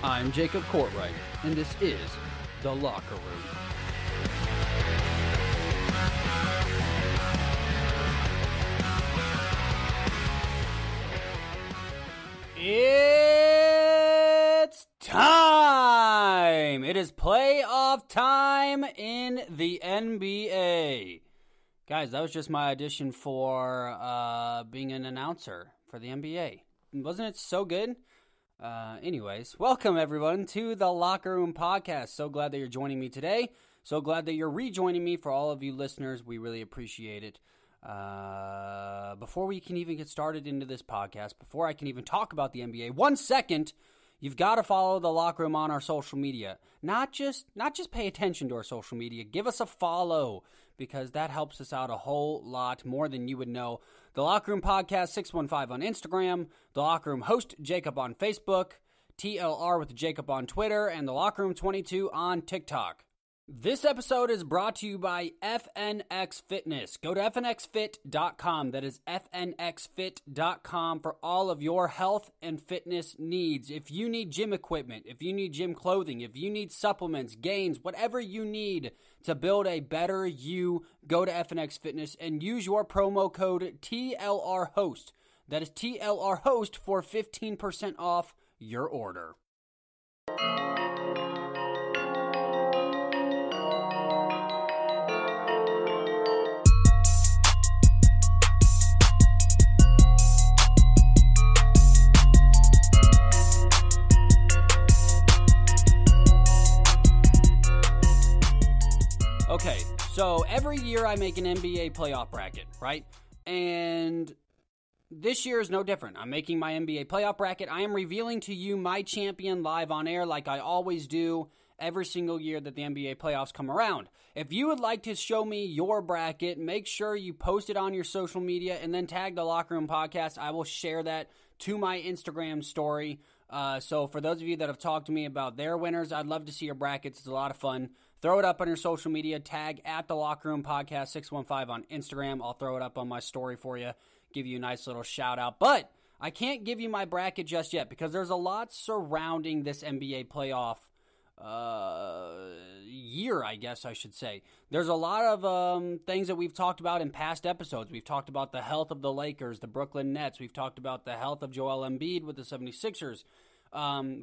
I'm Jacob Courtwright, and this is The Locker Room. It's time! It is playoff time in the NBA. Guys, that was just my audition for being an announcer for the NBA. Wasn't it so good? Anyways, welcome everyone to the Locker Room Podcast. So glad that you're joining me today. So glad that you're rejoining me. For all of you listeners, we really appreciate it. Before we can even get started into this podcast, before I can even talk about the NBA, 1 second, you've got to follow the Locker Room on our social media. Not just pay attention to our social media. Give us a follow, because that helps us out a whole lot more than you would know. The Locker Room Podcast 615 on Instagram, The Locker Room Host Jacob on Facebook, TLR with Jacob on Twitter, and The Locker Room 22 on TikTok. This episode is brought to you by FNX Fitness. Go to fnxfit.com. That is fnxfit.com for all of your health and fitness needs. If you need gym equipment, if you need gym clothing, if you need supplements, gains, whatever you need to build a better you, go to FNX Fitness and use your promo code TLRHOST. That is TLRHOST for 15% off your order. Okay, so every year I make an NBA playoff bracket, right? And this year is no different. I'm making my NBA playoff bracket. I am revealing to you my champion live on air like I always do every single year that the NBA playoffs come around. If you would like to show me your bracket, make sure you post it on your social media and then tag the Locker Room Podcast. I will share that to my Instagram story. So for those of you that have talked to me about their winners, I'd love to see your brackets. It's a lot of fun. Throw it up on your social media. Tag at the Locker Room Podcast 615 on Instagram. I'll throw it up on my story for you. Give you a nice little shout out. But I can't give you my bracket just yet because there's a lot surrounding this NBA playoff year, I guess I should say. There's a lot of things that we've talked about in past episodes. We've talked about the health of the Lakers, the Brooklyn Nets. We've talked about the health of Joel Embiid with the 76ers.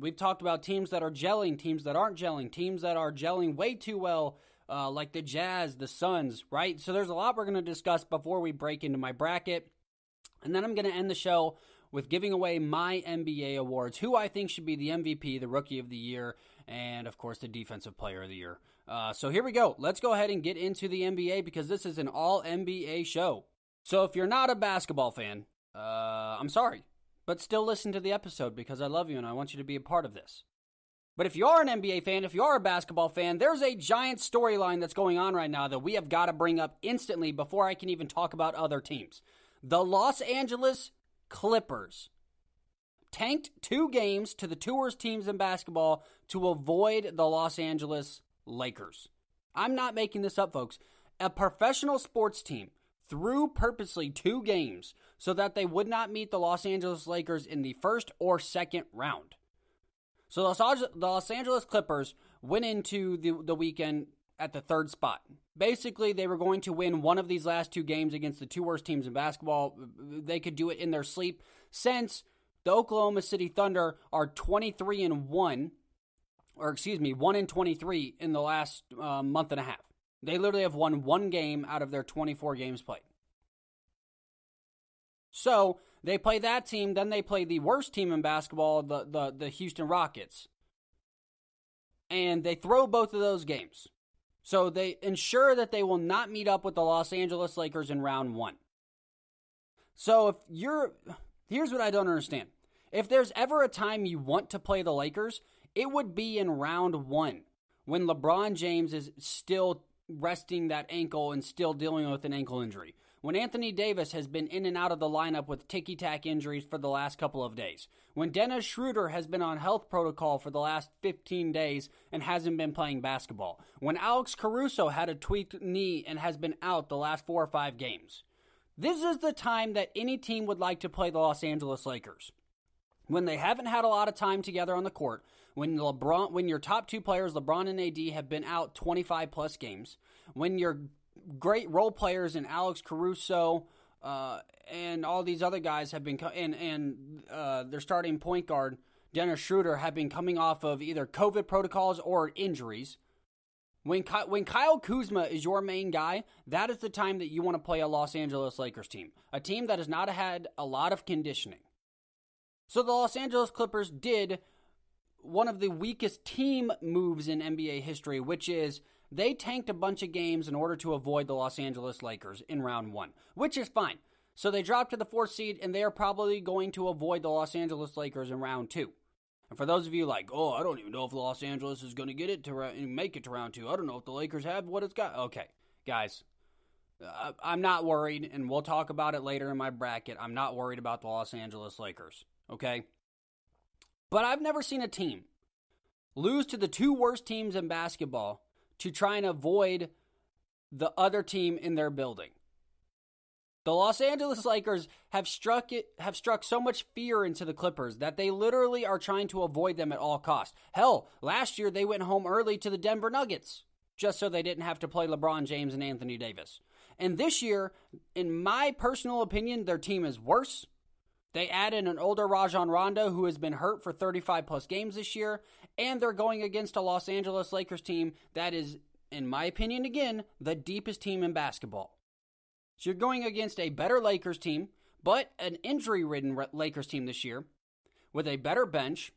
We've talked about teams that are gelling, teams that aren't gelling, teams that are gelling way too well, like the Jazz, the Suns, right? So there's a lot we're going to discuss before we break into my bracket. And then I'm going to end the show with giving away my NBA awards, who I think should be the MVP, the Rookie of the Year, and, of course, the Defensive Player of the Year. So here we go. Let's go ahead and get into the NBA because this is an all-NBA show. So if you're not a basketball fan, I'm sorry, but still listen to the episode because I love you and I want you to be a part of this. But if you are an NBA fan, if you are a basketball fan, there's a giant storyline that's going on right now that we have got to bring up instantly before I can even talk about other teams. The Los Angeles Clippers tanked 2 games to the 2 worst teams in basketball to avoid the Los Angeles Lakers. I'm not making this up, folks. A professional sports team threw purposely 2 games so that they would not meet the Los Angeles Lakers in the first or second round. So the Los Angeles Clippers went into the weekend at the 3rd spot. Basically, they were going to win one of these last 2 games against the 2 worst teams in basketball. They could do it in their sleep since the Oklahoma City Thunder are 1-23 in the last month and a half. They literally have won 1 game out of their 24 games played. So they play that team, then they play the worst team in basketball, the Houston Rockets. And they throw both of those games. So they ensure that they will not meet up with the Los Angeles Lakers in round 1. So here's what I don't understand. If there's ever a time you want to play the Lakers, it would be in round 1 when LeBron James is still resting that ankle and still dealing with an ankle injury. When Anthony Davis has been in and out of the lineup with ticky-tack injuries for the last couple of days. When Dennis Schroeder has been on health protocol for the last 15 days and hasn't been playing basketball. When Alex Caruso had a tweaked knee and has been out the last 4 or 5 games. This is the time that any team would like to play the Los Angeles Lakers. when they haven't had a lot of time together on the court, when your top two players, LeBron and AD, have been out 25 plus games, when your great role players in Alex Caruso and all these other guys have been, and their starting point guard, Dennis Schroeder, have been coming off of either COVID protocols or injuries. When Kyle Kuzma is your main guy, that is the time that you want to play a Los Angeles Lakers team, a team that has not had a lot of conditioning. So the Los Angeles Clippers did one of the weakest team moves in NBA history, which is they tanked a bunch of games in order to avoid the Los Angeles Lakers in round one, which is fine. So they dropped to the 4th seed, and they are probably going to avoid the Los Angeles Lakers in round 2. And for those of you like, oh, I don't even know if Los Angeles is going to get it to make it to round 2. I don't know if the Lakers have what it's got. Okay, guys, I'm not worried, and we'll talk about it later in my bracket. I'm not worried about the Los Angeles Lakers, okay? But I've never seen a team lose to the two worst teams in basketball to try and avoid the other team in their building. The Los Angeles Lakers have struck so much fear into the Clippers that they literally are trying to avoid them at all costs. Hell, last year they went home early to the Denver Nuggets just so they didn't have to play LeBron James and Anthony Davis. And this year, in my personal opinion, their team is worse. They added an older Rajon Rondo who has been hurt for 35 plus games this year, and they're going against a Los Angeles Lakers team that is, in my opinion again, the deepest team in basketball. So you're going against a better Lakers team, but an injury-ridden Lakers team this year with a better bench,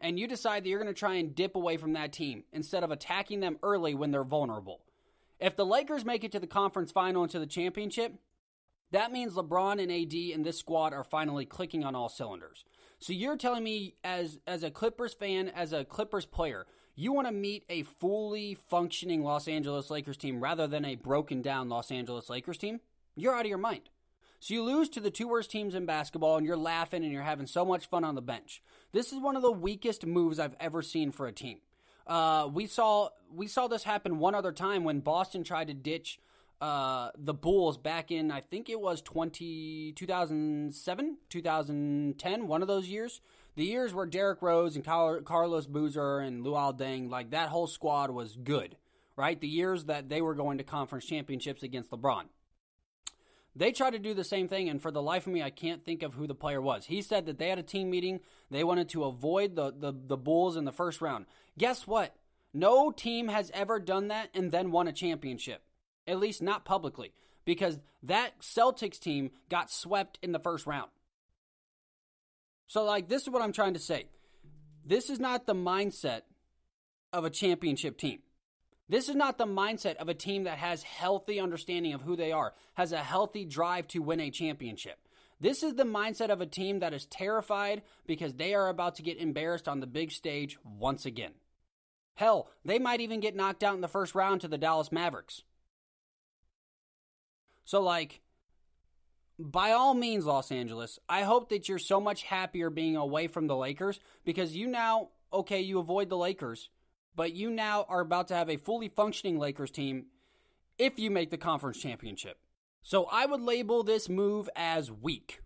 and you decide that you're going to try and dip away from that team instead of attacking them early when they're vulnerable. If the Lakers make it to the conference final and to the championship, that means LeBron and AD and this squad are finally clicking on all cylinders. So you're telling me as a Clippers fan, as a Clippers player, you want to meet a fully functioning Los Angeles Lakers team rather than a broken down Los Angeles Lakers team? You're out of your mind. So you lose to the two worst teams in basketball, and you're laughing and you're having so much fun on the bench. This is one of the weakest moves I've ever seen for a team. We saw this happen one other time when Boston tried to ditch the Bulls back in, I think it was 2007, 2010, one of those years. The years where Derrick Rose and Carlos Boozer and Luol Deng, like that whole squad was good, right? The years that they were going to conference championships against LeBron. They tried to do the same thing, and for the life of me, I can't think of who the player was. He said that they had a team meeting. They wanted to avoid the Bulls in the first round. Guess what? No team has ever done that and then won a championship. At least not publicly. Because that Celtics team got swept in the first round. So, this is what I'm trying to say. This is not the mindset of a championship team. This is not the mindset of a team that has healthy understanding of who they are, has a healthy drive to win a championship. This is the mindset of a team that is terrified because they are about to get embarrassed on the big stage once again. Hell, they might even get knocked out in the first round to the Dallas Mavericks. So, by all means, Los Angeles, I hope that you're so much happier being away from the Lakers because you avoid the Lakers. But you now are about to have a fully functioning Lakers team if you make the conference championship. So I would label this move as weak.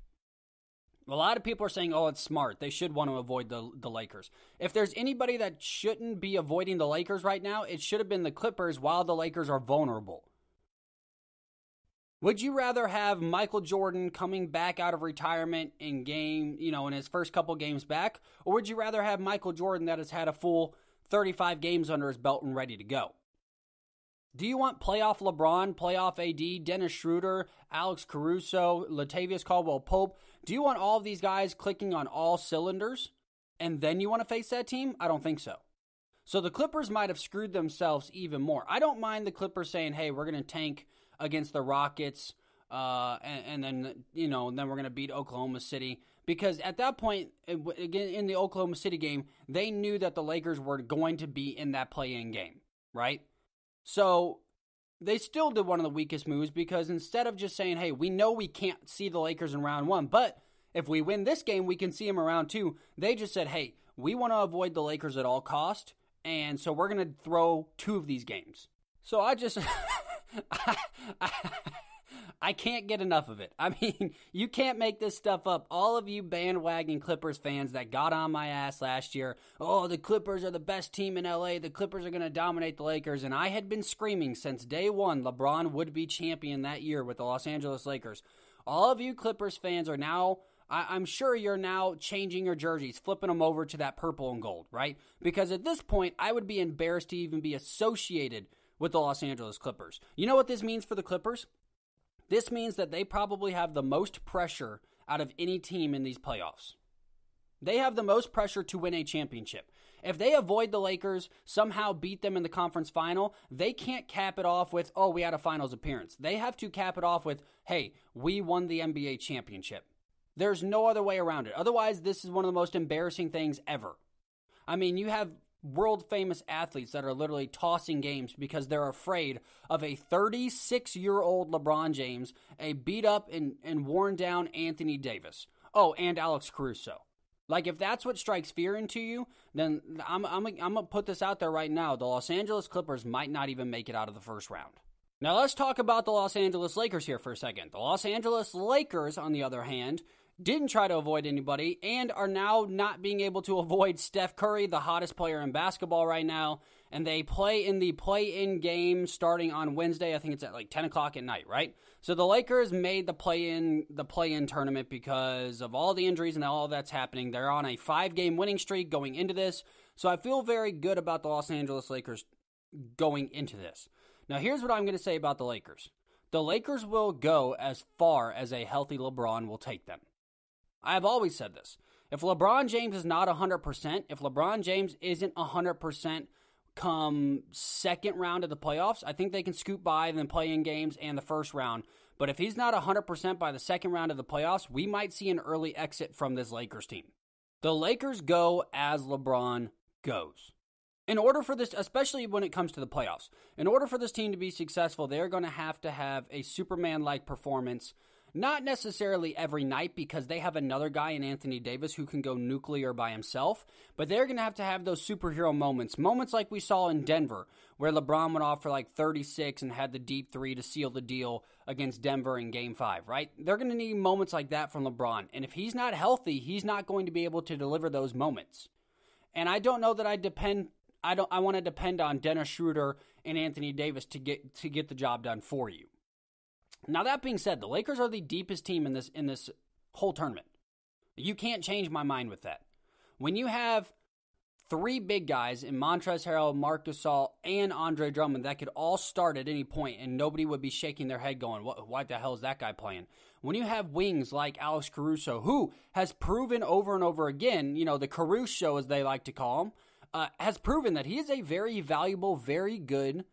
A lot of people are saying, oh, it's smart. They should want to avoid the Lakers. If there's anybody that shouldn't be avoiding the Lakers right now, it should have been the Clippers while the Lakers are vulnerable. Would you rather have Michael Jordan coming back out of retirement in his first couple games back? Or would you rather have Michael Jordan that has had a full 35 games under his belt and ready to go? Do you want playoff LeBron, playoff AD, Dennis Schroeder, Alex Caruso, Latavius Caldwell-Pope? Do you want all of these guys clicking on all cylinders and then you want to face that team? I don't think so. So the Clippers might have screwed themselves even more. I don't mind the Clippers saying, hey, we're going to tank against the Rockets and then we're going to beat Oklahoma City. Because at that point, again, in the Oklahoma City game, they knew that the Lakers were going to be in that play-in game, right? So they still did one of the weakest moves because instead of just saying, hey, we know we can't see the Lakers in round one, but if we win this game, we can see them in round two, they just said, hey, we want to avoid the Lakers at all cost, and so we're going to throw two of these games. So I just... I can't get enough of it. I mean, you can't make this stuff up. All of you bandwagon Clippers fans that got on my ass last year, oh, the Clippers are the best team in LA. The Clippers are going to dominate the Lakers. And I had been screaming since day one LeBron would be champion that year with the Los Angeles Lakers. All of you Clippers fans are now, I'm sure you're now changing your jerseys, flipping them over to that purple and gold, right? Because at this point, I would be embarrassed to even be associated with the Los Angeles Clippers. You know what this means for the Clippers? This means that they probably have the most pressure out of any team in these playoffs. They have the most pressure to win a championship. If they avoid the Lakers, somehow beat them in the conference final, they can't cap it off with, oh, we had a finals appearance. They have to cap it off with, hey, we won the NBA championship. There's no other way around it. Otherwise, this is one of the most embarrassing things ever. I mean, you have world-famous athletes that are literally tossing games because they're afraid of a 36-year-old LeBron James, a beat-up and worn-down Anthony Davis. Oh, and Alex Caruso. Like, if that's what strikes fear into you, then I'm going to put this out there right now. The Los Angeles Clippers might not even make it out of the first round. Now, let's talk about the Los Angeles Lakers here for a second. The Los Angeles Lakers, on the other hand, didn't try to avoid anybody and are now not being able to avoid Steph Curry, the hottest player in basketball right now. And they play in the play-in game starting on Wednesday. I think it's at like 10 o'clock at night, right? So the Lakers made the play-in tournament because of all the injuries and all that's happening. They're on a 5-game winning streak going into this. So I feel very good about the Los Angeles Lakers going into this. Now, here's what I'm going to say about the Lakers. The Lakers will go as far as a healthy LeBron will take them. I have always said this. If LeBron James is not 100%, if LeBron James isn't 100% come second round of the playoffs, I think they can scoot by and then play in games and the first round. But if he's not 100% by the second round of the playoffs, we might see an early exit from this Lakers team. The Lakers go as LeBron goes. In order for this, especially when it comes to the playoffs, in order for this team to be successful, they're going to have a Superman-like performance. Not necessarily every night because they have another guy in Anthony Davis who can go nuclear by himself, but they're going to have those superhero moments. Moments like we saw in Denver where LeBron went off for like 36 and had the deep three to seal the deal against Denver in Game 5, right? They're going to need moments like that from LeBron, and if he's not healthy, he's not going to be able to deliver those moments. And I don't know that I want to depend on Dennis Schroeder and Anthony Davis to get the job done for you. Now, that being said, the Lakers are the deepest team in this whole tournament. You can't change my mind with that. When you have 3 big guys in Montrezl Harrell, Marc Gasol, and Andre Drummond that could all start at any point and nobody would be shaking their head going, what the hell is that guy playing? When you have wings like Alex Caruso, who has proven over and over again, the Caruso as they like to call him, has proven that he is a very valuable, very good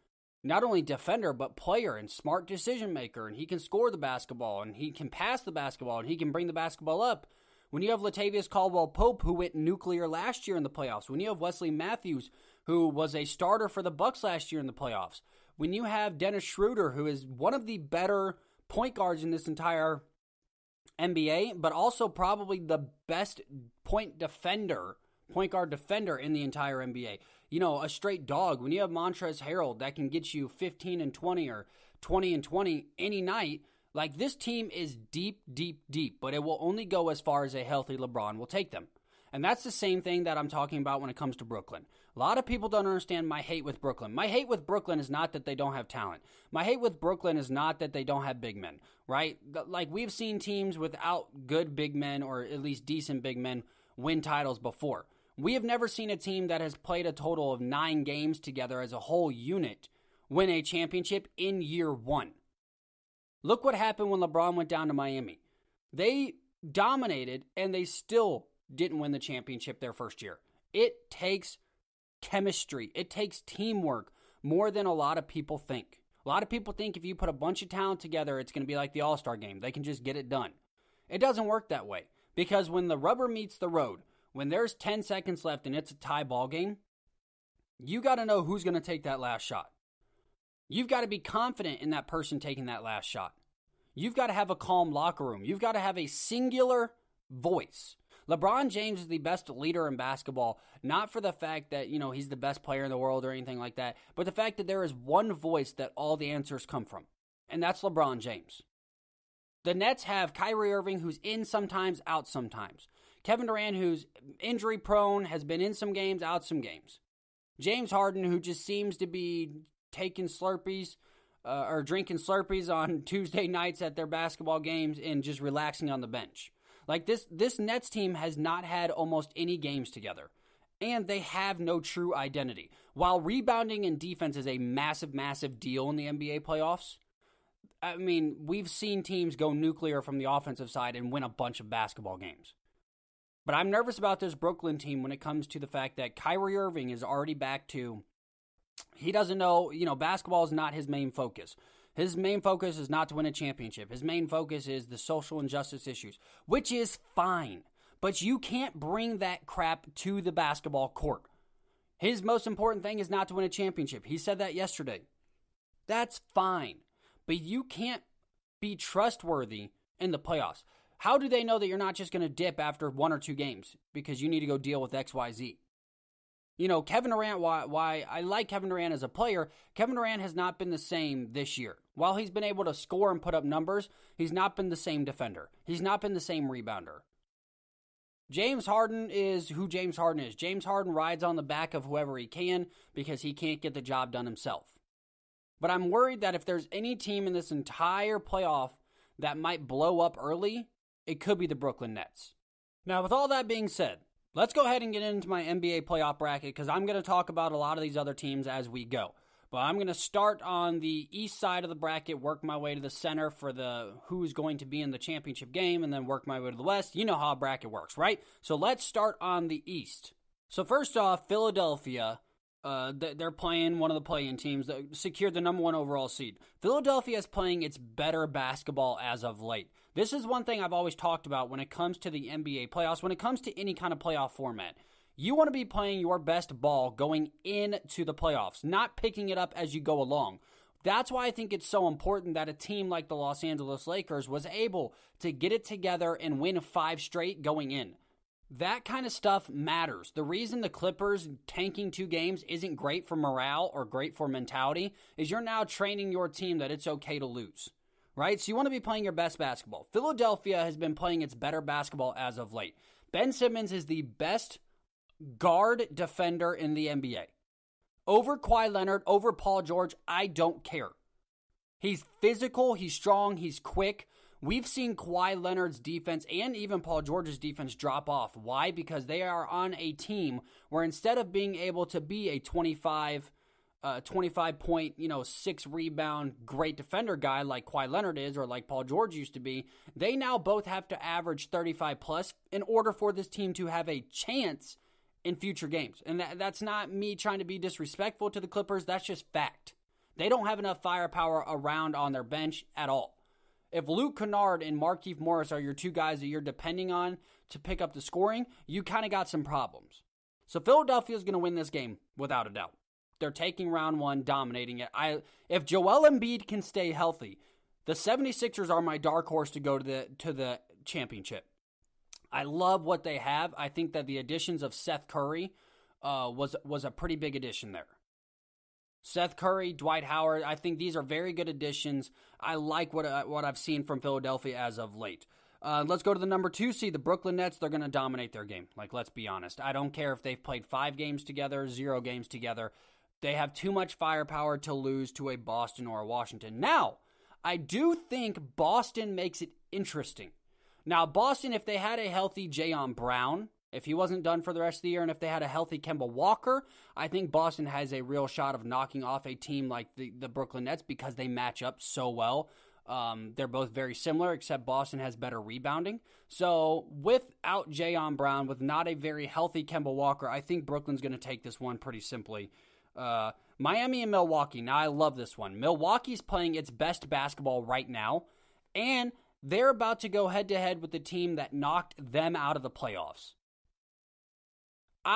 not only defender, but player and smart decision maker, and he can score the basketball, and he can pass the basketball, and he can bring the basketball up. When you have Latavius Caldwell-Pope, who went nuclear last year in the playoffs, when you have Wesley Matthews, who was a starter for the Bucks last year in the playoffs, when you have Dennis Schroeder, who is one of the better point guards in this entire NBA, but also probably the best point guard defender in the entire NBA. A straight dog. When you have Montrezl Harrell that can get you 15 and 20 or 20 and 20 any night, like this team is deep, deep, deep, but it will only go as far as a healthy LeBron will take them. And that's the same thing that I'm talking about when it comes to Brooklyn. A lot of people don't understand my hate with Brooklyn. My hate with Brooklyn is not that they don't have talent. My hate with Brooklyn is not that they don't have big men, right? Like we've seen teams without good big men or at least decent big men win titles before. We have never seen a team that has played a total of 9 games together as a whole unit win a championship in year 1. Look what happened when LeBron went down to Miami. They dominated, and they still didn't win the championship their first year. It takes chemistry. It takes teamwork more than a lot of people think. A lot of people think if you put a bunch of talent together, it's going to be like the All-Star game. They can just get it done. It doesn't work that way because when the rubber meets the road, when there's 10 seconds left and it's a tie ball game, you got to know who's going to take that last shot. You've got to be confident in that person taking that last shot. You've got to have a calm locker room. You've got to have a singular voice. LeBron James is the best leader in basketball, not for the fact that, he's the best player in the world or anything like that, but the fact that there is one voice that all the answers come from, and that's LeBron James. The Nets have Kyrie Irving, who's in sometimes, out sometimes. Kevin Durant, who's injury prone, has been in some games, out some games. James Harden, who just seems to be taking Slurpees or drinking Slurpees on Tuesday nights at their basketball games and just relaxing on the bench. Like this Nets team has not had almost any games together, and they have no true identity. While rebounding and defense is a massive, massive deal in the NBA playoffs, I mean, we've seen teams go nuclear from the offensive side and win a bunch of basketball games. But I'm nervous about this Brooklyn team when it comes to the fact that Kyrie Irving is already back to, he doesn't know, basketball is not his main focus. His main focus is not to win a championship. His main focus is the social injustice issues, which is fine. But you can't bring that crap to the basketball court. His most important thing is not to win a championship. He said that yesterday. That's fine. But you can't be trustworthy in the playoffs. How do they know that you're not just going to dip after 1 or 2 games because you need to go deal with XYZ? Kevin Durant, why I like Kevin Durant as a player, Kevin Durant has not been the same this year. While he's been able to score and put up numbers, he's not been the same defender. He's not been the same rebounder. James Harden is who James Harden is. James Harden rides on the back of whoever he can because he can't get the job done himself. But I'm worried that if there's any team in this entire playoff that might blow up early, it could be the Brooklyn Nets. Now, with all that being said, let's go ahead and get into my NBA playoff bracket because I'm going to talk about a lot of these other teams as we go. But I'm going to start on the east side of the bracket, work my way to the center for the who's going to be in the championship game, and then work my way to the west. You know how a bracket works, right? So let's start on the east. So first off, Philadelphia, they're playing one of the play-in teams that secured the number 1 overall seed. Philadelphia is playing its better basketball as of late. This is one thing I've always talked about when it comes to the NBA playoffs, when it comes to any kind of playoff format. You want to be playing your best ball going into the playoffs, not picking it up as you go along. That's why I think it's so important that a team like the Los Angeles Lakers was able to get it together and win 5 straight going in. That kind of stuff matters. The reason the Clippers tanking 2 games isn't great for morale or great for mentality is you're now training your team that it's okay to lose, right? So you want to be playing your best basketball. Philadelphia has been playing its better basketball as of late. Ben Simmons is the best guard defender in the NBA. Over Kawhi Leonard, over Paul George, I don't care. He's physical, he's strong, he's quick. We've seen Kawhi Leonard's defense and even Paul George's defense drop off. Why? Because they are on a team where instead of being able to be a 25 point, 6 rebound, great defender guy like Kawhi Leonard is or like Paul George used to be, they now both have to average 35 plus in order for this team to have a chance in future games. And that's not me trying to be disrespectful to the Clippers. That's just fact. They don't have enough firepower around on their bench at all. If Luke Kennard and Markieff Morris are your 2 guys that you're depending on to pick up the scoring, you kind of got some problems. So Philadelphia is going to win this game without a doubt. They're taking round 1, dominating it. If Joel Embiid can stay healthy, the 76ers are my dark horse to go to the championship. I love what they have. I think that the additions of Seth Curry was a pretty big addition there. Seth Curry, Dwight Howard, I think these are very good additions. I like what I've seen from Philadelphia as of late. Let's go to the number 2 seed, the Brooklyn Nets. They're going to dominate their game. Let's be honest. I don't care if they've played 5 games together, 0 games together. They have too much firepower to lose to a Boston or a Washington. Now, I do think Boston makes it interesting. Now, Boston, if they had a healthy Jayon Brown, if he wasn't done for the rest of the year, and if they had a healthy Kemba Walker, I think Boston has a real shot of knocking off a team like the Brooklyn Nets because they match up so well. They're both very similar, except Boston has better rebounding. So without Jayon Brown, with not a very healthy Kemba Walker, I think Brooklyn's going to take this one pretty simply. Miami and Milwaukee. Now, I love this one. Milwaukee's playing its best basketball right now, and they're about to go head-to-head with the team that knocked them out of the playoffs.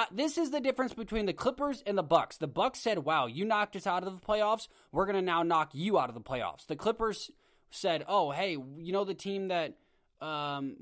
This is the difference between the Clippers and the Bucks. The Bucks said, wow, you knocked us out of the playoffs. We're going to now knock you out of the playoffs. The Clippers said, oh, hey, the team that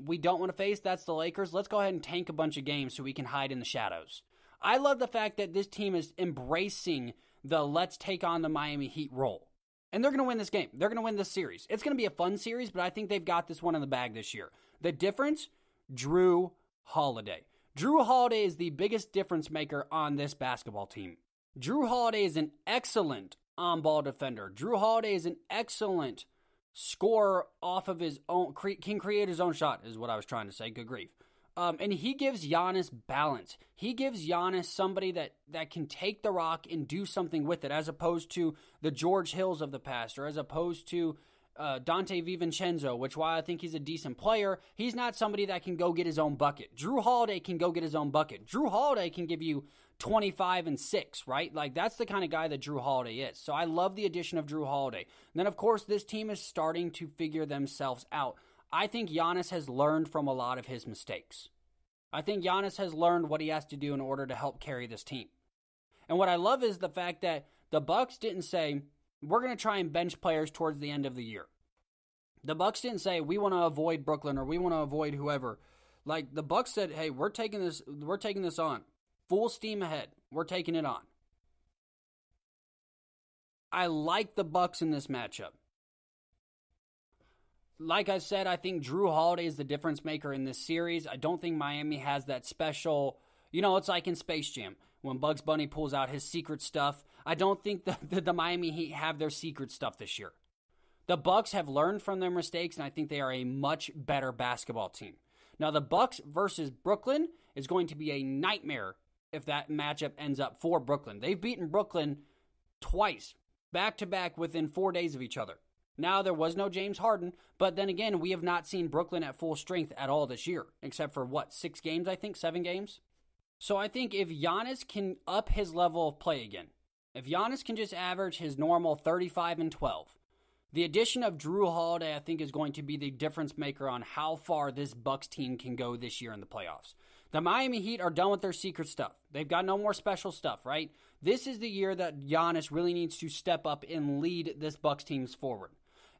we don't want to face, that's the Lakers. Let's go ahead and tank a bunch of games so we can hide in the shadows. I love the fact that this team is embracing the let's take on the Miami Heat role. And they're going to win this game. They're going to win this series. It's going to be a fun series, but I think they've got this one in the bag this year. The difference, Drew Holiday. Drew Holiday is the biggest difference maker on this basketball team. Drew Holiday is an excellent on-ball defender. Drew Holiday is an excellent scorer off of his own, can create his own shot, is what I was trying to say. Good grief. And he gives Giannis balance. He gives Giannis somebody that can take the rock and do something with it, as opposed to the George Hills of the past, or as opposed to Dante DiVincenzo, which while I think he's a decent player, he's not somebody that can go get his own bucket. Drew Holiday can go get his own bucket. Drew Holiday can give you 25 and 6, right? Like, that's the kind of guy that Drew Holiday is. So I love the addition of Drew Holiday. And then, of course, this team is starting to figure themselves out. I think Giannis has learned from a lot of his mistakes. I think Giannis has learned what he has to do in order to help carry this team. And what I love is the fact that the Bucks didn't say, we're going to try and bench players towards the end of the year. The Bucks didn't say, we want to avoid Brooklyn or we want to avoid whoever. Like, the Bucks said, hey, we're taking this on. Full steam ahead. We're taking it on. I like the Bucks in this matchup. Like I said, I think Drew Holiday is the difference maker in this series. I don't think Miami has that special, it's like in Space Jam when Bugs Bunny pulls out his secret stuff. I don't think the Miami Heat have their secret stuff this year. The Bucks have learned from their mistakes, and I think they are a much better basketball team. Now, the Bucks versus Brooklyn is going to be a nightmare if that matchup ends up for Brooklyn. They've beaten Brooklyn twice, back-to-back, within 4 days of each other. Now, there was no James Harden, but then again, we have not seen Brooklyn at full strength at all this year, except for, 6 games, I think? 7 games? So I think if Giannis can up his level of play again, if Giannis can just average his normal 35 and 12, the addition of Drew Holiday, I think, is going to be the difference maker on how far this Bucks team can go this year in the playoffs. The Miami Heat are done with their secret stuff. They've got no more special stuff, right? This is the year that Giannis really needs to step up and lead this Bucks team forward.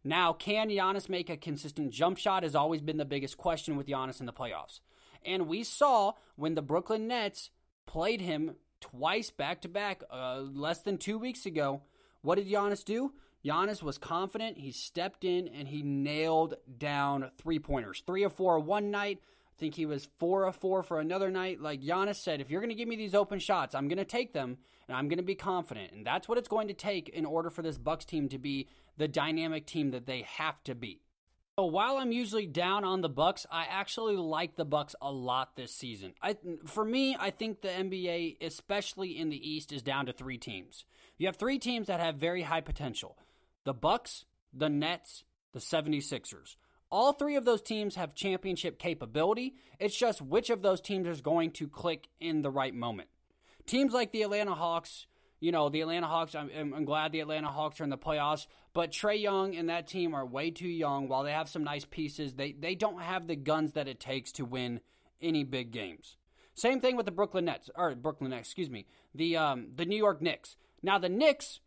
Now, can Giannis make a consistent jump shot has always been the biggest question with Giannis in the playoffs. And we saw when the Brooklyn Nets played him twice back-to-back less than 2 weeks ago, what did Giannis do? Giannis was confident, he stepped in, and he nailed down three-pointers. 3 of 4 one night. I think he was 4 of 4 for another night. Like Giannis said, if you're going to give me these open shots, I'm going to take them, and I'm going to be confident. And that's what it's going to take in order for this Bucks team to be the dynamic team that they have to be. So while I'm usually down on the Bucks, I actually like the Bucks a lot this season. For me, I think the NBA, especially in the East, is down to 3 teams. You have 3 teams that have very high potential. The Bucks, the Nets, the 76ers. All 3 of those teams have championship capability. It's just which of those teams is going to click in the right moment. Teams like the Atlanta Hawks, the Atlanta Hawks, I'm glad the Atlanta Hawks are in the playoffs, but Trae Young and that team are way too young. While they have some nice pieces, they don't have the guns that it takes to win any big games. Same thing with the the New York Knicks. Now, the Knicks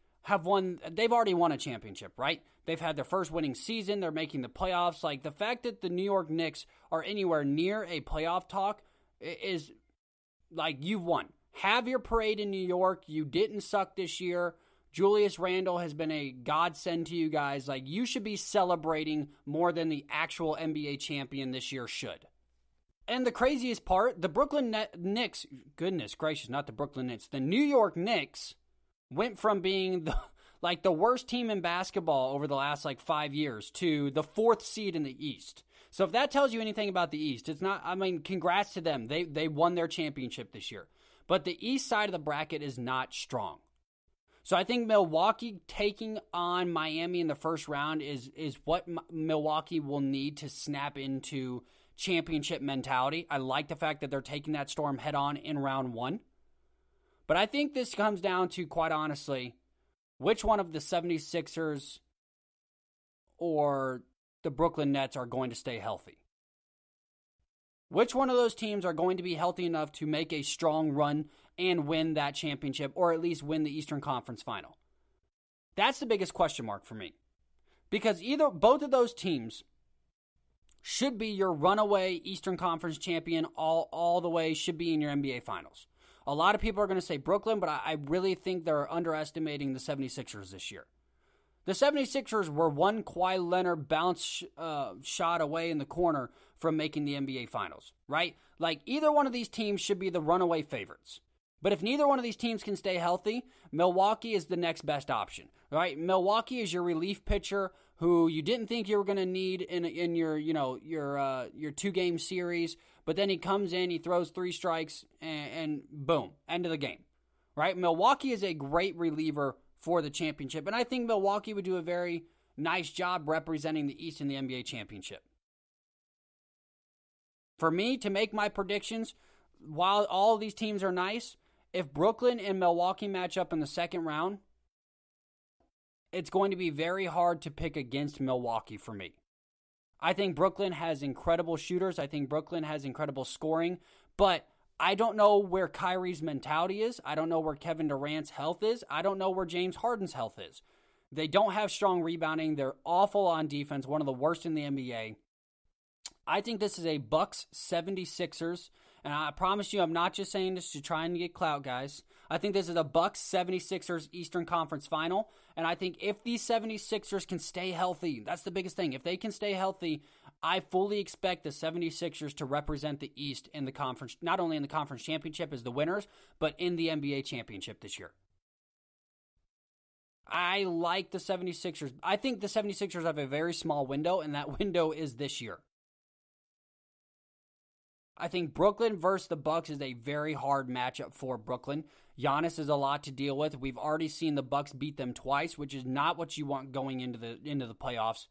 they've already won a championship, right? They've had their first winning season. They're making the playoffs. Like, the fact that the New York Knicks are anywhere near a playoff talk is like, you've won. Have your parade in New York. You didn't suck this year. Julius Randle has been a godsend to you guys. Like, you should be celebrating more than the actual NBA champion this year should. And the craziest part, the Brooklyn Knicks, goodness gracious, not the Brooklyn Nets, the New York Knicks went from being the worst team in basketball over the last 5 years to the 4th seed in the East. So if that tells you anything about the East, it's not, congrats to them. They won their championship this year. But the East side of the bracket is not strong. So I think Milwaukee taking on Miami in the first round is what Milwaukee will need to snap into championship mentality. I like the fact that they're taking that storm head on in round 1. But I think this comes down to, quite honestly, which one of the 76ers or the Brooklyn Nets are going to stay healthy. Which one of those teams are going to be healthy enough to make a strong run and win that championship, or at least win the Eastern Conference Final? That's the biggest question mark for me. Because both of those teams should be your runaway Eastern Conference champion all the way, should be in your NBA Finals. A lot of people are going to say Brooklyn, but I really think they're underestimating the 76ers this year. The 76ers were one Kawhi Leonard bounce shot away in the corner from making the NBA Finals, right? Like, either one of these teams should be the runaway favorites. But if neither one of these teams can stay healthy, Milwaukee is the next best option, right? Milwaukee is your relief pitcher who you didn't think you were going to need in your 2-game series, but then he comes in, he throws 3 strikes, and boom, end of the game, right? Milwaukee is a great reliever for the championship, and I think Milwaukee would do a very nice job representing the East in the NBA championship. For me, to make my predictions, while all of these teams are nice, if Brooklyn and Milwaukee match up in the second round, it's going to be very hard to pick against Milwaukee for me. I think Brooklyn has incredible shooters. I think Brooklyn has incredible scoring. But I don't know where Kyrie's mentality is. I don't know where Kevin Durant's health is. I don't know where James Harden's health is. They don't have strong rebounding. They're awful on defense, one of the worst in the NBA. I think this is a Bucks 76ers. And I promise you, I'm not just saying this to try and get clout, guys. I think this is a Bucks 76ers Eastern Conference Final. And I think if these 76ers can stay healthy, that's the biggest thing. If they can stay healthy, I fully expect the 76ers to represent the East in the conference, not only in the conference championship as the winners, but in the NBA championship this year. I like the 76ers. I think the 76ers have a very small window, and that window is this year. I think Brooklyn versus the Bucks is a very hard matchup for Brooklyn. Giannis is a lot to deal with. We've already seen the Bucks beat them twice, which is not what you want going into the playoffs.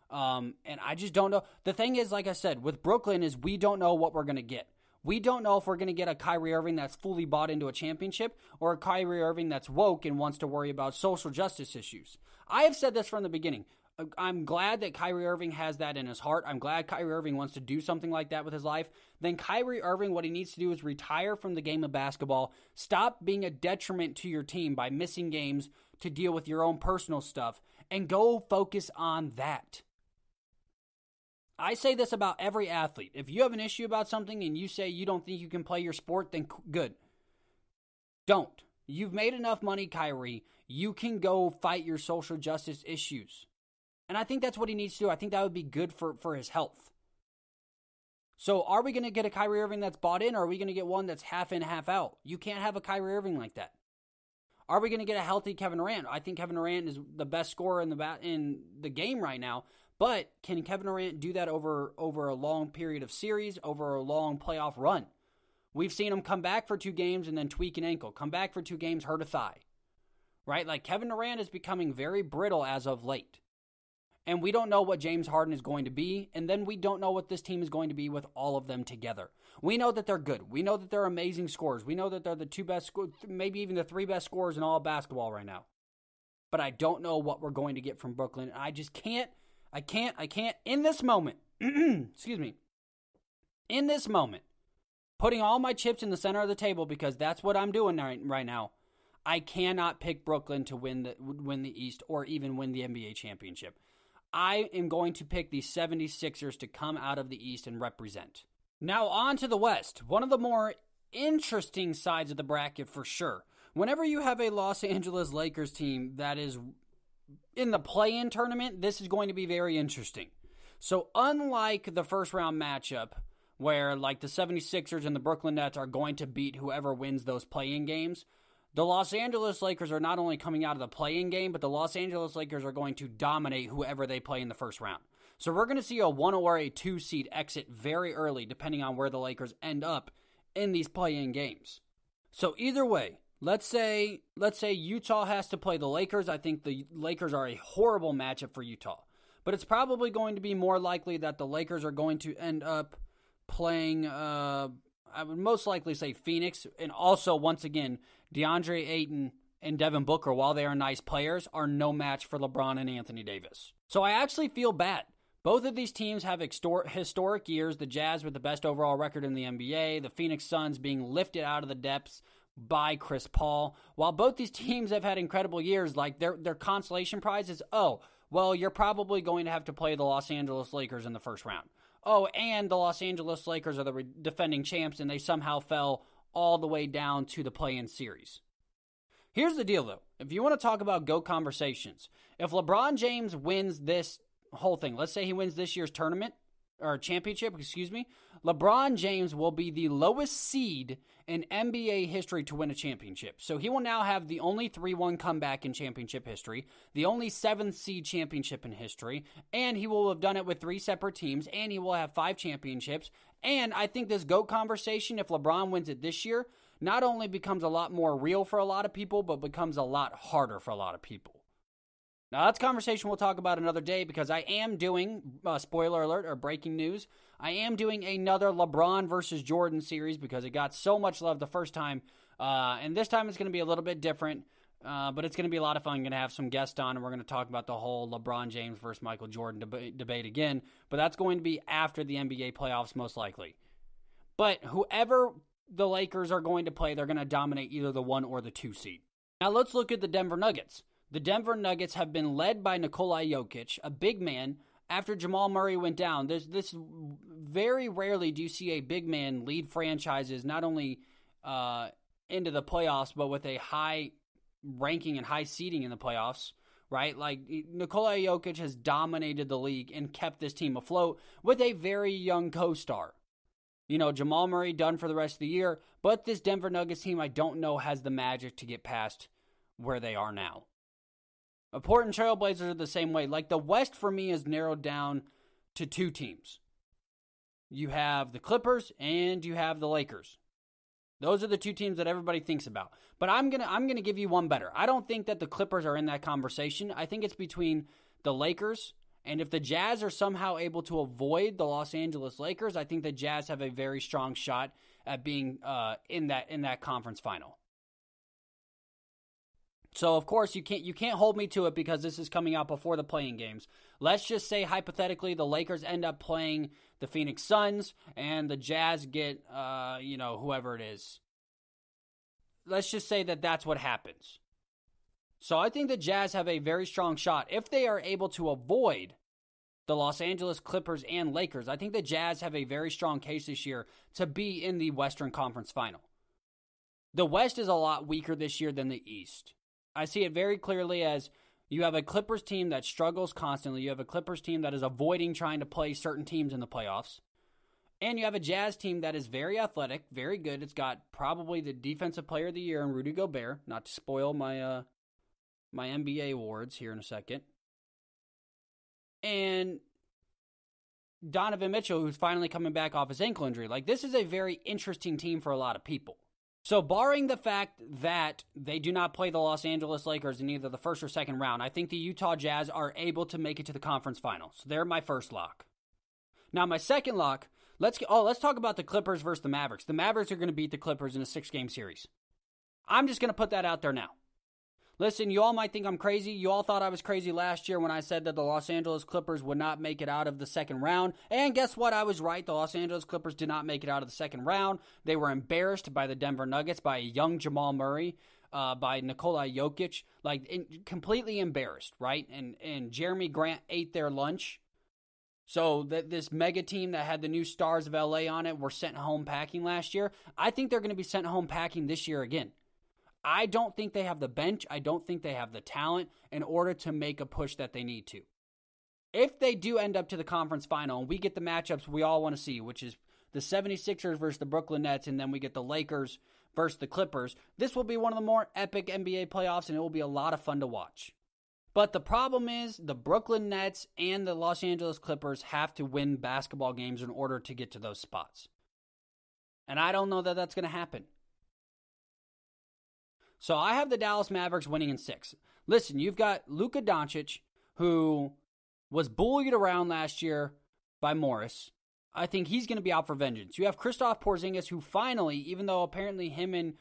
And I just don't know. The thing is, like I said, with Brooklyn is we don't know what we're going to get. We don't know if we're going to get a Kyrie Irving that's fully bought into a championship or a Kyrie Irving that's woke and wants to worry about social justice issues. I have said this from the beginning. I'm glad that Kyrie Irving has that in his heart. I'm glad Kyrie Irving wants to do something like that with his life. Then Kyrie Irving, what he needs to do is retire from the game of basketball. Stop being a detriment to your team by missing games to deal with your own personal stuff and go focus on that. I say this about every athlete. If you have an issue about something and you say you don't think you can play your sport, then good. Don't. You've made enough money, Kyrie. You can go fight your social justice issues. And I think that's what he needs to do. I think that would be good for his health. So are we going to get a Kyrie Irving that's bought in, or are we going to get one that's half in, half out? You can't have a Kyrie Irving like that. Are we going to get a healthy Kevin Durant? I think Kevin Durant is the best scorer in the game right now. But can Kevin Durant do that over a long period of series, over a long playoff run? We've seen him come back for 2 games and then tweak an ankle. Come back for 2 games, hurt a thigh. Right? Like, Kevin Durant is becoming very brittle as of late. And we don't know what James Harden is going to be, and then we don't know what this team is going to be with all of them together. We know that they're good. We know that they're amazing scorers. We know that they're the 2 best, maybe even the 3 best scorers in all of basketball right now. But I don't know what we're going to get from Brooklyn. I just can't, in this moment, excuse me, in this moment, putting all my chips in the center of the table because that's what I'm doing right now, I cannot pick Brooklyn to win the East or even win the NBA championship. I am going to pick the 76ers to come out of the East and represent. Now on to the West. One of the more interesting sides of the bracket for sure. Whenever you have a Los Angeles Lakers team that is in the play-in tournament, this is going to be very interesting. So unlike the first round matchup, where like the 76ers and the Brooklyn Nets are going to beat whoever wins those play-in games, the Los Angeles Lakers are not only coming out of the play-in game, but the Los Angeles Lakers are going to dominate whoever they play in the first round. So we're going to see a 1 or a 2 seed exit very early, depending on where the Lakers end up in these play-in games. So either way, let's say Utah has to play the Lakers. I think the Lakers are a horrible matchup for Utah. But it's probably going to be more likely that the Lakers are going to end up playing, I would most likely say Phoenix. And also, once again, DeAndre Ayton and Devin Booker, while they are nice players, are no match for LeBron and Anthony Davis. So I actually feel bad. Both of these teams have historic years. The Jazz with the best overall record in the NBA. The Phoenix Suns being lifted out of the depths by Chris Paul. While both these teams have had incredible years, like their consolation prize is, oh, well, you're probably going to have to play the Los Angeles Lakers in the first round. Oh, and the Los Angeles Lakers are the defending champs, and they somehow fell all the way down to the play-in series. Here's the deal, though. If you want to talk about GOAT conversations, if LeBron James wins this whole thing, let's say he wins this year's tournament, or championship, LeBron James will be the lowest seed in NBA history to win a championship. So he will now have the only 3-1 comeback in championship history, the only 7th seed championship in history, and he will have done it with 3 separate teams, and he will have 5 championships. And I think this GOAT conversation, if LeBron wins it this year, not only becomes a lot more real for a lot of people, but becomes a lot harder for a lot of people. Now, that's a conversation we'll talk about another day, because I am doing, spoiler alert, or breaking news, I am doing another LeBron versus Jordan series, because it got so much love the first time, and this time it's going to be a little bit different, but it's going to be a lot of fun. I'm going to have some guests on, and we're going to talk about the whole LeBron James versus Michael Jordan debate again, but that's going to be after the NBA playoffs, most likely. But whoever the Lakers are going to play, they're going to dominate either the 1 or the 2 seed. Now, let's look at the Denver Nuggets. The Denver Nuggets have been led by Nikola Jokic, a big man. After Jamal Murray went down, this very rarely do you see a big man lead franchises not only into the playoffs, but with a high ranking and high seeding in the playoffs, right? Like, Nikola Jokic has dominated the league and kept this team afloat with a very young co-star. You know, Jamal Murray done for the rest of the year, but this Denver Nuggets team, I don't know, has the magic to get past where they are now. Portland Trailblazers are the same way. Like, the West for me is narrowed down to 2 teams. You have the Clippers and you have the Lakers. Those are the 2 teams that everybody thinks about. But I'm gonna give you one better. I don't think that the Clippers are in that conversation. I think it's between the Lakers, and if the Jazz are somehow able to avoid the Los Angeles Lakers, I think the Jazz have a very strong shot at being in that conference final. So, of course, you can't hold me to it, because this is coming out before the play-in games. Let's just say, hypothetically, the Lakers end up playing the Phoenix Suns, and the Jazz get, whoever it is. Let's just say that that's what happens. So I think the Jazz have a very strong shot. If they are able to avoid the Los Angeles Clippers and Lakers, I think the Jazz have a very strong case this year to be in the Western Conference Final. The West is a lot weaker this year than the East. I see it very clearly as you have a Clippers team that struggles constantly. You have a Clippers team that is avoiding trying to play certain teams in the playoffs. And you have a Jazz team that is very athletic, very good. It's got probably the Defensive Player of the Year in Rudy Gobert. Not to spoil my my NBA awards here in a second. And Donovan Mitchell, who's finally coming back off his ankle injury. Like, this is a very interesting team for a lot of people. So, barring the fact that they do not play the Los Angeles Lakers in either the first or second round, I think the Utah Jazz are able to make it to the conference finals. They're my first lock. Now, my second lock, let's talk about the Clippers versus the Mavericks. The Mavericks are going to beat the Clippers in a 6-game series. I'm just going to put that out there now. Listen, you all might think I'm crazy. You all thought I was crazy last year when I said that the Los Angeles Clippers would not make it out of the second round. And guess what? I was right. The Los Angeles Clippers did not make it out of the second round. They were embarrassed by the Denver Nuggets, by a young Jamal Murray, by Nikola Jokic. Completely embarrassed, right? And Jeremy Grant ate their lunch. So this mega team that had the new stars of LA on it were sent home packing last year. I think they're going to be sent home packing this year again. I don't think they have the bench. I don't think they have the talent in order to make a push that they need to. If they do end up to the conference final and we get the matchups we all want to see, which is the 76ers versus the Brooklyn Nets, and then we get the Lakers versus the Clippers, this will be one of the more epic NBA playoffs, and it will be a lot of fun to watch. But the problem is the Brooklyn Nets and the Los Angeles Clippers have to win basketball games in order to get to those spots. And I don't know that that's going to happen. So I have the Dallas Mavericks winning in 6. Listen, you've got Luka Doncic, who was bullied around last year by Morris. I think he's going to be out for vengeance. You have Kristaps Porzingis, who finally, even though apparently him and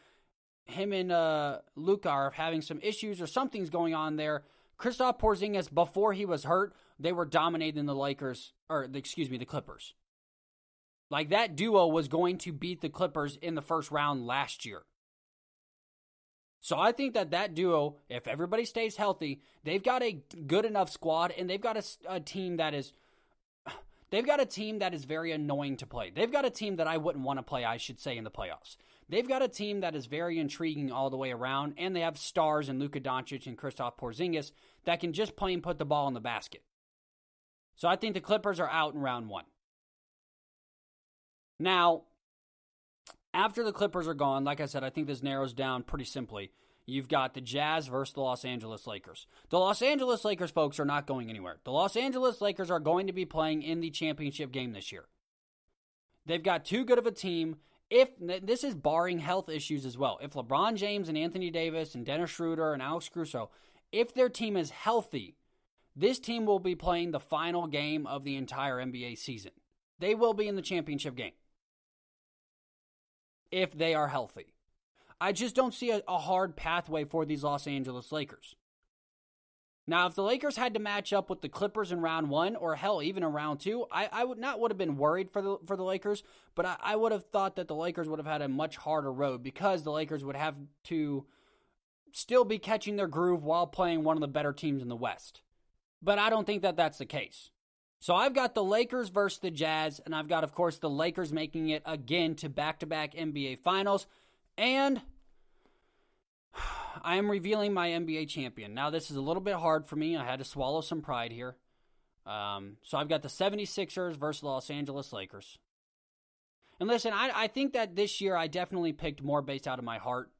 Luka are having some issues or something's going on there, Kristaps Porzingis, before he was hurt, they were dominating the Clippers. Like, that duo was going to beat the Clippers in the first round last year. So I think that duo, if everybody stays healthy, they've got a good enough squad, and they've got a team that is very annoying to play. They've got a team that I wouldn't want to play, I should say, in the playoffs. they've got a team that is very intriguing all the way around, and they have stars in Luka Doncic and Kristaps Porzingis that can just plain put the ball in the basket. So I think the Clippers are out in round 1. Now, after the Clippers are gone, like I said, I think this narrows down pretty simply. You've got the Jazz versus the Los Angeles Lakers. The Los Angeles Lakers, folks, are not going anywhere. The Los Angeles Lakers are going to be playing in the championship game this year. They've got too good of a team. This is barring health issues as well. If LeBron James and Anthony Davis and Dennis Schroeder and Alex Caruso, if their team is healthy, this team will be playing the final game of the entire NBA season. They will be in the championship game if they are healthy. I just don't see a hard pathway for these Los Angeles Lakers. Now, if the Lakers had to match up with the Clippers in round 1, or hell, even in round 2, I would have been worried for the Lakers, but I would have thought that the Lakers would have had a much harder road because the Lakers would have to still be catching their groove while playing one of the better teams in the West. But I don't think that that's the case. So I've got the Lakers versus the Jazz, and I've got, of course, the Lakers making it again to back-to-back NBA Finals, and I am revealing my NBA champion. Now, this is a little bit hard for me. I had to swallow some pride here. So I've got the 76ers versus the Los Angeles Lakers. And listen, I think that this year I definitely picked more based out of my heart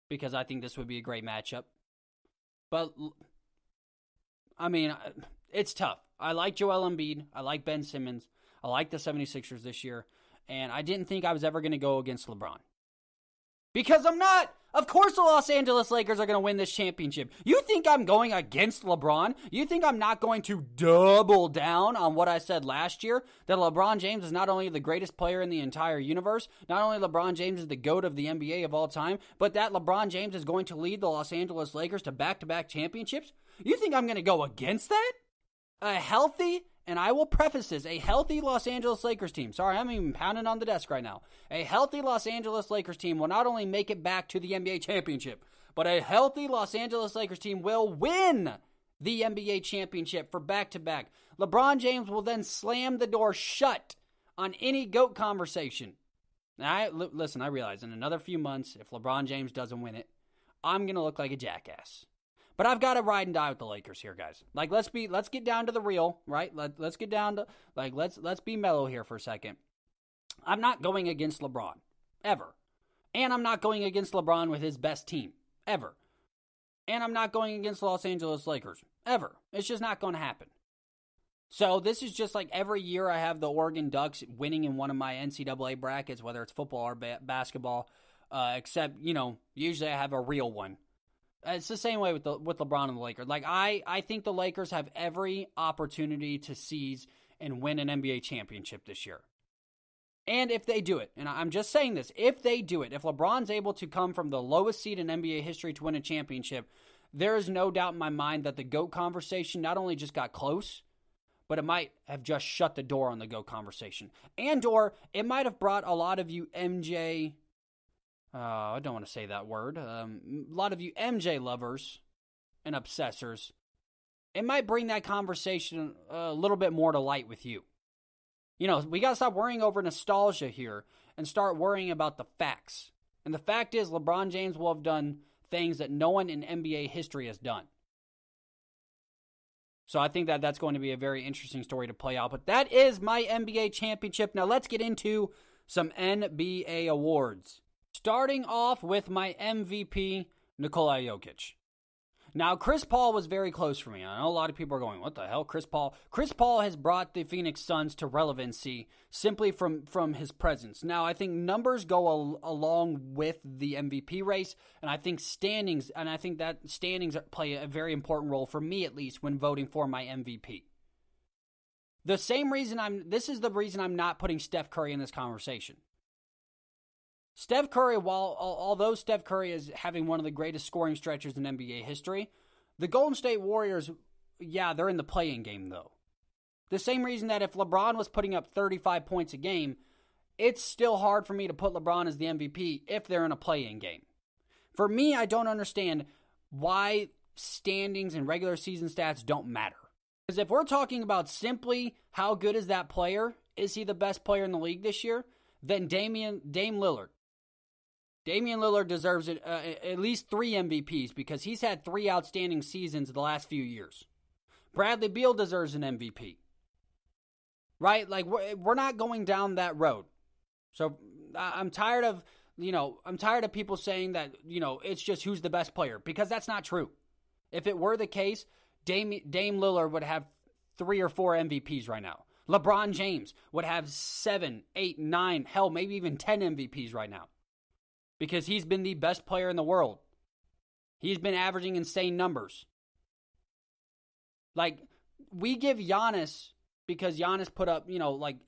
because I think this would be a great matchup. But, I mean, it's tough. I like Joel Embiid. I like Ben Simmons. I like the 76ers this year. And I didn't think I was ever going to go against LeBron. Because I'm not. Of course the Los Angeles Lakers are going to win this championship. You think I'm going against LeBron? You think I'm not going to double down on what I said last year? That LeBron James is not only the greatest player in the entire universe, not only LeBron James is the GOAT of the NBA of all time, but that LeBron James is going to lead the Los Angeles Lakers to back-to-back championships? You think I'm going to go against that? A healthy, and I will preface this, a healthy Los Angeles Lakers team. Sorry, I'm even pounding on the desk right now. A healthy Los Angeles Lakers team will not only make it back to the NBA championship, but a healthy Los Angeles Lakers team will win the NBA championship for back-to-back. LeBron James will then slam the door shut on any GOAT conversation. Now, listen, I realize in another few months, if LeBron James doesn't win it, I'm going to look like a jackass. But I've got to ride and die with the Lakers here, guys. Like, let's get down to the real, right? Let's get down to, like, let's be mellow here for a second. I'm not going against LeBron, ever. And I'm not going against LeBron with his best team, ever. And I'm not going against Los Angeles Lakers, ever. It's just not going to happen. So this is just like every year I have the Oregon Ducks winning in one of my NCAA brackets, whether it's football or basketball, except, usually I have a real one. It's the same way with LeBron and the Lakers. Like, I think the Lakers have every opportunity to seize and win an NBA championship this year. And if they do it, and I'm just saying this, if they do it, if LeBron's able to come from the lowest seed in NBA history to win a championship, there is no doubt in my mind that the GOAT conversation not only just got close, but it might have just shut the door on the GOAT conversation. And/or it might have brought a lot of you MJ... I don't want to say that word. A lot of you MJ lovers and obsessors, it might bring that conversation a little bit more to light with you. We got to stop worrying over nostalgia here and start worrying about the facts. And the fact is, LeBron James will have done things that no one in NBA history has done. So I think that that's going to be a very interesting story to play out. But that is my NBA championship. Now let's get into some NBA awards. Starting off with my MVP, Nikola Jokic. Now, Chris Paul was very close for me. I know a lot of people are going, what the hell, Chris Paul? Chris Paul has brought the Phoenix Suns to relevancy simply from his presence. Now, I think numbers go along with the MVP race, and I think standings play a very important role, for me at least, when voting for my MVP. This is the reason I'm not putting Steph Curry in this conversation. Steph Curry, although Steph Curry is having one of the greatest scoring stretches in NBA history, the Golden State Warriors, they're in the play-in game, though. The same reason that if LeBron was putting up 35 points a game, it's still hard for me to put LeBron as the MVP if they're in a play-in game. For me, I don't understand why standings and regular season stats don't matter. Because if we're talking about simply how good is that player, is he the best player in the league this year? than Dame Lillard. Damian Lillard deserves at least 3 MVPs because he's had 3 outstanding seasons in the last few years. Bradley Beal deserves an MVP. Right? Like, we're not going down that road. So I'm tired of, people saying that, it's just who's the best player, because that's not true. If it were the case, Dame Lillard would have 3 or 4 MVPs right now. LeBron James would have 7, 8, 9, hell, maybe even 10 MVPs right now. Because he's been the best player in the world. He's been averaging insane numbers. Like, we give Giannis, because Giannis put up,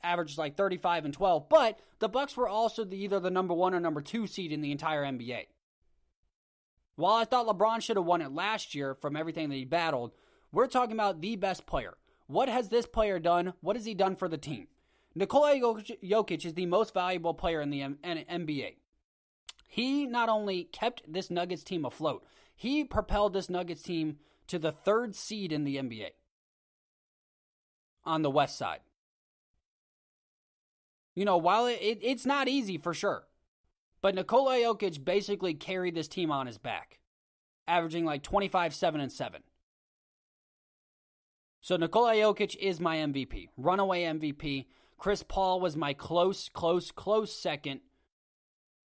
averaged like 35 and 12, but the Bucks were also either the number 1 or number 2 seed in the entire NBA. While I thought LeBron should have won it last year from everything that he battled, we're talking about the best player. What has this player done? What has he done for the team? Nikola Jokic is the most valuable player in the NBA. He not only kept this Nuggets team afloat, he propelled this Nuggets team to the 3rd seed in the NBA on the West side. While it's not easy for sure, but Nikola Jokic basically carried this team on his back, averaging like 25, 7, and 7. So Nikola Jokic is my MVP, runaway MVP. Chris Paul was my close second.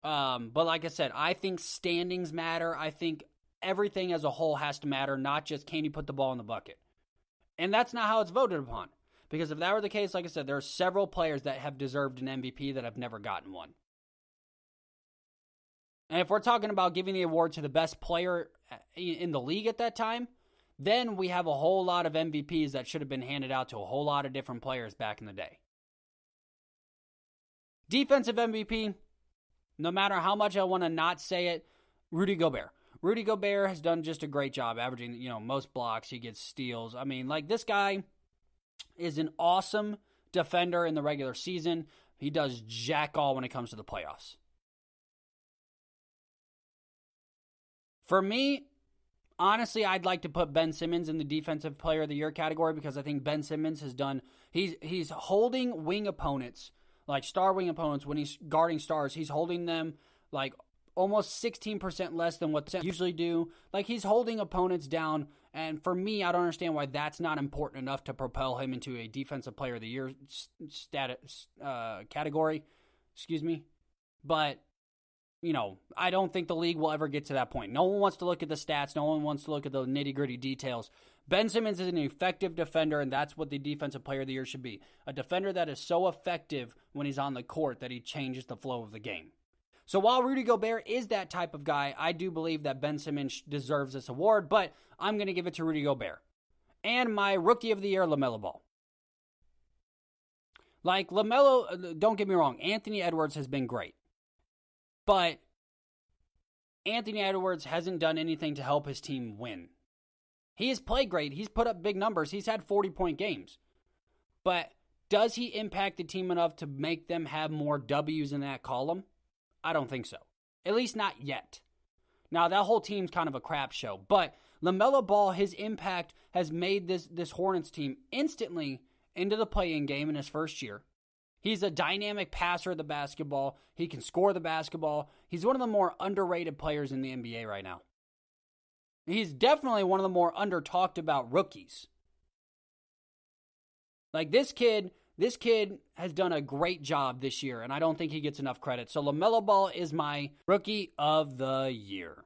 But like I said, I think standings matter. I think everything as a whole has to matter, not just can you put the ball in the bucket. And that's not how it's voted upon. Because if that were the case, like I said, there are several players that have deserved an MVP that have never gotten one. And if we're talking about giving the award to the best player in the league at that time, then we have a whole lot of MVPs that should have been handed out to a whole lot of different players back in the day. Defensive MVP, no matter how much I want to not say it, Rudy Gobert. Rudy Gobert has done just a great job averaging, most blocks. He gets steals. I mean, this guy is an awesome defender in the regular season. He does jack all when it comes to the playoffs. For me, honestly, I'd like to put Ben Simmons in the Defensive Player of the Year category because I think Ben Simmons has done, he's holding wing opponents, like star wing opponents, when he's guarding stars, he's holding them like almost 16% less than what they usually do. Like, he's holding opponents down, and for me, I don't understand why that's not important enough to propel him into a Defensive Player of the Year category. Excuse me. But, I don't think the league will ever get to that point. No one wants to look at the stats. No one wants to look at the nitty-gritty details. Ben Simmons is an effective defender, and that's what the Defensive Player of the Year should be. A defender that is so effective when he's on the court that he changes the flow of the game. So while Rudy Gobert is that type of guy, I do believe that Ben Simmons deserves this award, but I'm going to give it to Rudy Gobert. And my Rookie of the Year, LaMelo Ball. Like, LaMelo, don't get me wrong, Anthony Edwards has been great. But Anthony Edwards hasn't done anything to help his team win. He has played great. He's put up big numbers. He's had 40-point games. But does he impact the team enough to make them have more W's in that column? I don't think so. At least not yet. Now, that whole team's kind of a crap show. But LaMelo Ball, his impact has made this Hornets team instantly into the play-in game in his first year. He's a dynamic passer of the basketball. He can score the basketball. He's one of the more underrated players in the NBA right now. He's definitely one of the more under-talked about rookies. Like, this kid has done a great job this year, and I don't think he gets enough credit. So LaMelo Ball is my Rookie of the Year.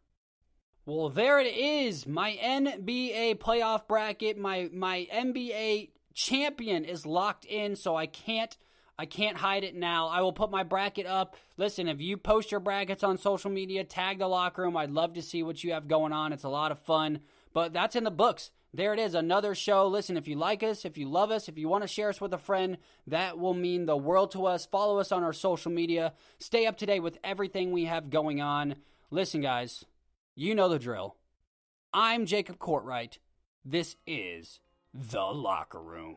Well, there it is. My NBA playoff bracket. My NBA champion is locked in, so I can't hide it now. I will put my bracket up. Listen, if you post your brackets on social media, tag the locker room. I'd love to see what you have going on. It's a lot of fun. But that's in the books. There it is, another show. Listen, if you like us, if you love us, if you want to share us with a friend, that will mean the world to us. Follow us on our social media. Stay up to date with everything we have going on. Listen, guys, you know the drill. I'm Jacob Courtwright. This is The Locker Room.